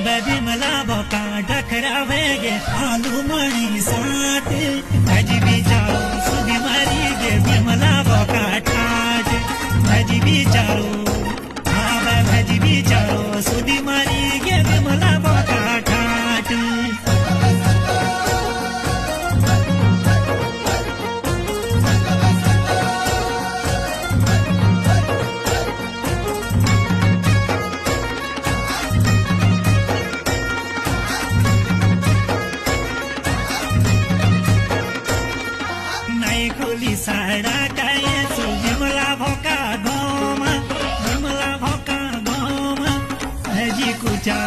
बबिमला बोका डखरा वेगे आलू मणी साथ भजी बिचारो सुधी मारी गे बिमला बोका ठाट भजी बिचारो हाँ भजी बिचारो सुधी मारी गे बिमला बोका ठाट खोली साड़ा कायचो बिमला भोका गोमा भजी कुचा